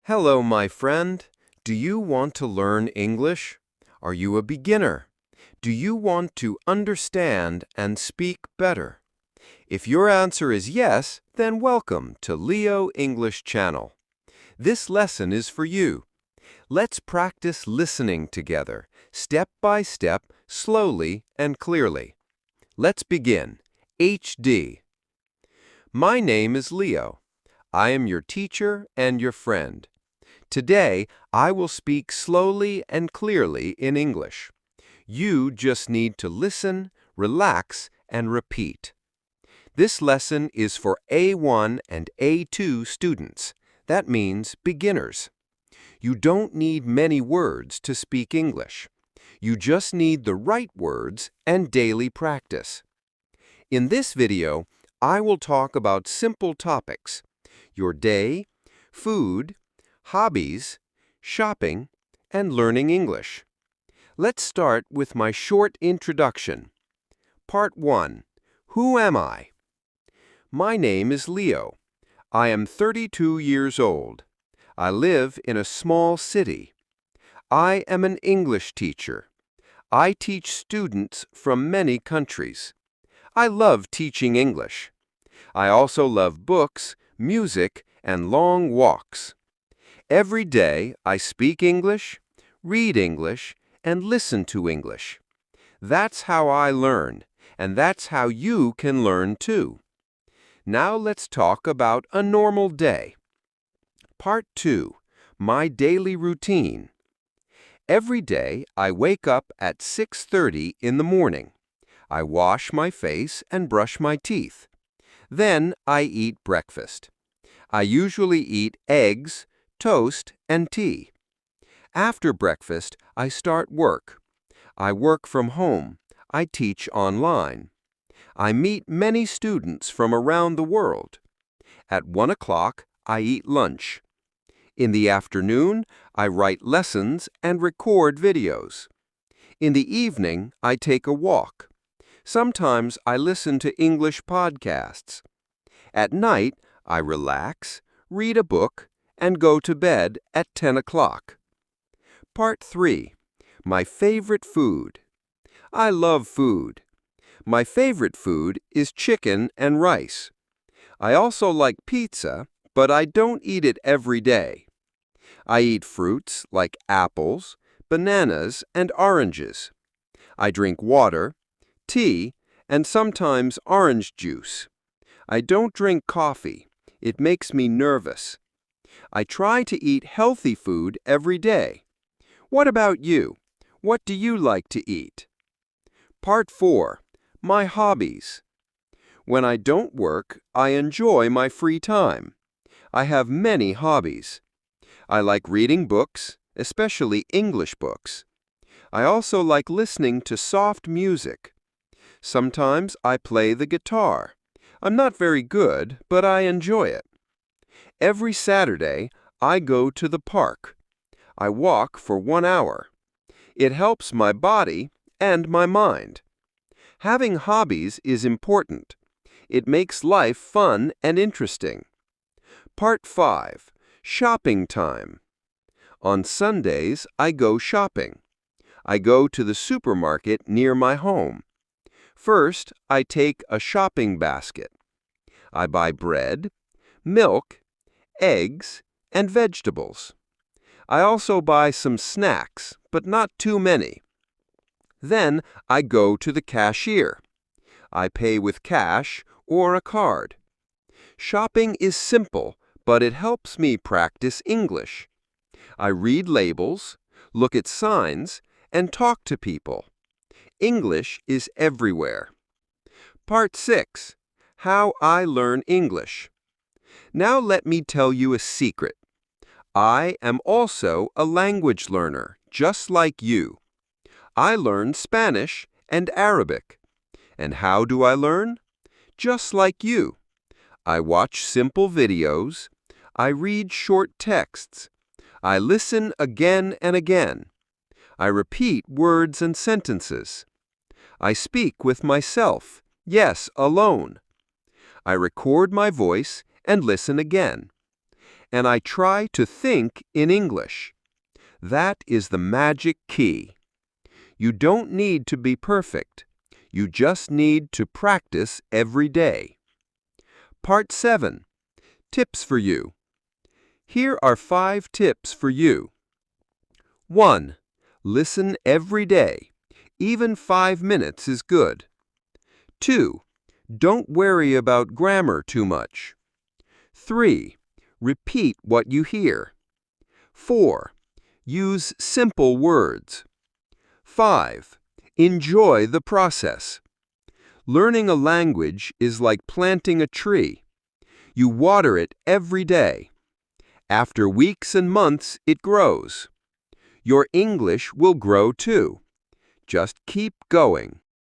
Hello, my friend. Do you want to learn English? Are you a beginner? Do you want to understand and speak better? If your answer is yes, then welcome to Leo English Channel. This lesson is for you. Let's practice listening together, step by step, slowly and clearly. Let's begin. HD. My name is Leo. I am your teacher and your friend. Today, I will speak slowly and clearly in English. You just need to listen, relax, and repeat. This lesson is for A1 and A2 students. That means beginners. You don't need many words to speak English. You just need the right words and daily practice. In this video, I will talk about simple topics: your day, food, hobbies, shopping, and learning English. Let's start with my short introduction. Part 1. Who am I? My name is Leo. I am 32 years old. I live in a small city. I am an English teacher. I teach students from many countries. I love teaching English. I also love books, music, and long walks. Every day, I speak English, read English, and listen to English. That's how I learn, and that's how you can learn too. Now let's talk about a normal day. Part 2. My daily routine. Every day, I wake up at 6:30 in the morning. I wash my face and brush my teeth. Then I eat breakfast. I usually eat eggs, toast, and tea. After breakfast, I start work. I work from home. I teach online. I meet many students from around the world. At 1 o'clock, I eat lunch. In the afternoon, I write lessons and record videos. In the evening, I take a walk. Sometimes I listen to English podcasts. At night, I relax, read a book, and go to bed at 10 o'clock. Part 3. My favorite food. I love food. My favorite food is chicken and rice. I also like pizza, but I don't eat it every day. I eat fruits like apples, bananas, and oranges. I drink water, tea, and sometimes orange juice. I don't drink coffee. It makes me nervous. I try to eat healthy food every day. What about you? What do you like to eat? Part 4. My hobbies. When I don't work, I enjoy my free time. I have many hobbies. I like reading books, especially English books. I also like listening to soft music. Sometimes I play the guitar. I'm not very good, but I enjoy it. Every Saturday, I go to the park. I walk for 1 hour. It helps my body and my mind. Having hobbies is important. It makes life fun and interesting. Part 5. Shopping time. On Sundays, I go shopping. I go to the supermarket near my home. First, I take a shopping basket. I buy bread, milk, eggs, and vegetables. I also buy some snacks, but not too many. Then I go to the cashier. I pay with cash or a card. Shopping is simple, but it helps me practice English. I read labels, look at signs, and talk to people. English is everywhere. Part 6. How I learn English. Now let me tell you a secret. I am also a language learner, just like you. I learn Spanish and Arabic. And how do I learn? Just like you. I watch simple videos. I read short texts. I listen again and again. I repeat words and sentences. I speak with myself, yes, alone. I record my voice and listen again. and I try to think in English. That is the magic key. You don't need to be perfect. You just need to practice every day. Part 7. Tips for you. Here are 5 tips for you. 1. Listen every day. Even 5 minutes is good. 2. Don't worry about grammar too much. 3. Repeat what you hear. 4. Use simple words. 5. Enjoy the process. Learning a language is like planting a tree. You water it every day. After weeks and months, it grows. Your English will grow too. Just keep going.